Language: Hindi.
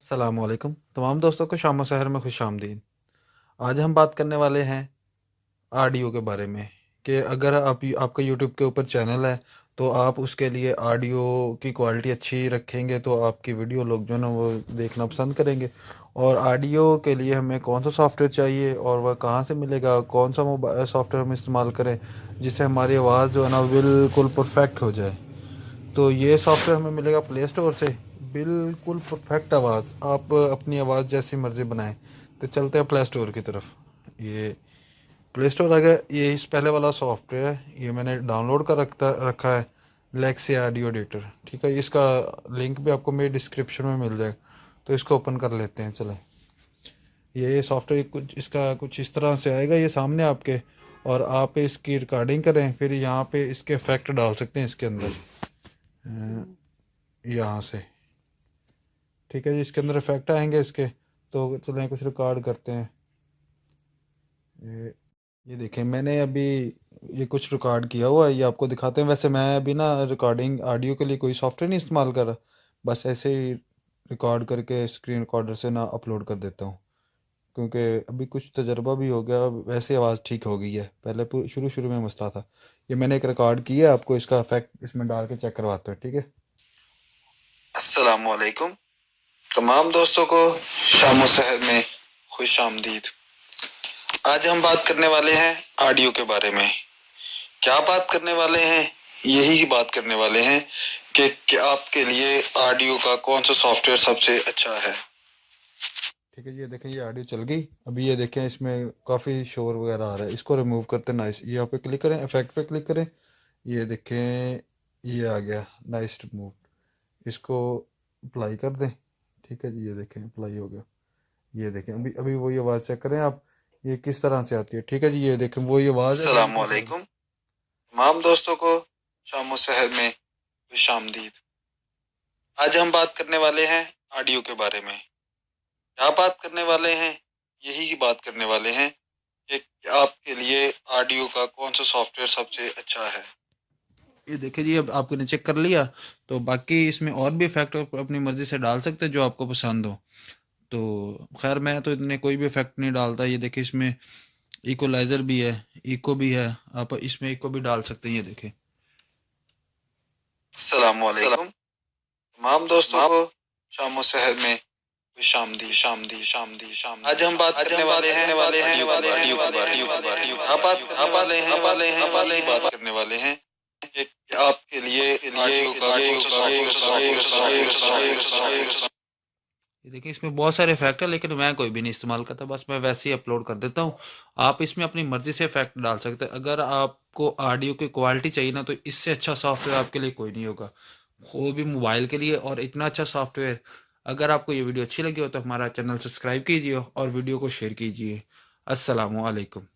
अस्सलामुअलैकुम तमाम दोस्तों को शाम सहर में खुश आमदीद। आज हम बात करने वाले हैं ऑडियो के बारे में कि अगर आपका यूट्यूब के ऊपर चैनल है तो आप उसके लिए ऑडियो की क्वालिटी अच्छी रखेंगे तो आपकी वीडियो लोग जो है ना वो देखना पसंद करेंगे। और ऑडियो के लिए हमें कौन सा सॉफ्टवेयर चाहिए और वह कहाँ से मिलेगा, कौन सा मोबाइल सॉफ्टवेयर हम इस्तेमाल करें जिससे हमारी आवाज़ जो है ना बिल्कुल परफेक्ट हो जाए। तो ये सॉफ्टवेयर हमें मिलेगा प्ले स्टोर से। बिल्कुल परफेक्ट आवाज़, आप अपनी आवाज़ जैसी मर्ज़ी बनाएं। तो चलते हैं प्ले स्टोर की तरफ। ये प्ले स्टोर आ गया। ये इस पहले वाला सॉफ्टवेयर है, ये मैंने डाउनलोड कर रखा है, लेक्सी ऑडियो एडिटर। ठीक है, इसका लिंक भी आपको मेरे डिस्क्रिप्शन में मिल जाएगा। तो इसको ओपन कर लेते हैं। चलें, ये सॉफ्टवेयर कुछ इसका कुछ इस तरह से आएगा ये सामने आपके। और आप इसकी रिकॉर्डिंग करें, फिर यहाँ पे इसके इफेक्ट डाल सकते हैं इसके अंदर, यहाँ से। ठीक है जी, इसके अंदर इफेक्ट आएंगे इसके। तो चलें कुछ रिकॉर्ड करते हैं। ये ये देखें, मैंने अभी ये कुछ रिकॉर्ड किया हुआ है, ये आपको दिखाते हैं। वैसे मैं अभी ना रिकॉर्डिंग ऑडियो के लिए कोई सॉफ्टवेयर नहीं इस्तेमाल कर रहा, बस ऐसे ही रिकॉर्ड करके स्क्रीन रिकॉर्डर से ना अपलोड कर देता हूँ। क्योंकि अभी कुछ तजर्बा भी हो गया, वैसे आवाज़ ठीक हो गई है। पहले शुरू शुरू में मसला था। ये मैंने एक रिकॉर्ड किया है, आपको इसका इफेक्ट इसमें डाल के चेक करवाते हैं। ठीक है। अस्सलामुअलैकुम तमाम दोस्तों को शाम सहर में खुश आमदीद। आज हम बात करने वाले हैं ऑडियो के बारे में। क्या बात करने वाले हैं? यही बात करने वाले हैं कि आपके लिए ऑडियो का कौन सा सॉफ्टवेयर सबसे अच्छा है। ठीक है, ये देखें, ये ऑडियो चल गई। अभी ये देखें, इसमें काफ़ी शोर वगैरह आ रहा है। इसको रिमूव करते हैं। नाइस, ये आप पे क्लिक करें, इफेक्ट पे क्लिक करें। ये देखें, ये आ गया नाइस रिमूव। इसको अप्लाई कर दें। ठीक है जी, ये देखें अप्लाई हो गया। ये देखें, अभी अभी वही आवाज़ चेक करें आप, ये किस तरह से आती है। ठीक है जी, ये देखें वही आवाज़ है। अस्सलामुअलैकुम तमाम दोस्तों को शाम सहर में खुश आमदीद। आज हम बात करने वाले हैं ऑडियो के बारे में। क्या बात करने वाले हैं? यही बात करने वाले हैं कि आपके लिए ऑडियो का कौन सा सॉफ्टवेयर सबसे अच्छा है। ये देखिए जी, अब आपने चेक कर लिया। तो बाकी इसमें और भी इफेक्ट अपनी मर्ज़ी से डाल सकते हैं जो आपको पसंद हो। तो खैर मैं तो इतने कोई भी इफेक्ट नहीं डालता। ये देखिए, इसमें इक्वलाइजर भी है, इको भी है। आप इसमें इको भी डाल सकते हैं। ये देखें। अस्सलामुअलैकुम तमाम दोस्तों को शाम सहर में खुश आमदी शामदी शामदी शाम। आज हम बात करने वाले हैं ऑडियो के बारे में। आप बात करने वाले हैं बात करने वाले हैं कि आपके लिए ऑडियो का कौन सा सॉफ्टवेयर। ये देखिए, इसमें बहुत सारे इफेक्ट है लेकिन मैं कोई भी नहीं इस्तेमाल करता, बस मैं वैसे ही अपलोड कर देता हूँ। आप इसमें अपनी मर्जी से इफेक्ट डाल सकते हैं। अगर आपको ऑडियो की क्वालिटी चाहिए ना, तो इससे अच्छा सॉफ्टवेयर आपके लिए कोई नहीं होगा, वो भी मोबाइल के लिए। और इतना अच्छा सॉफ्टवेयर। अगर आपको ये वीडियो अच्छी लगी हो तो हमारा चैनल सब्सक्राइब कीजिए और वीडियो को शेयर कीजिए। अस्सलामु अलैकुम।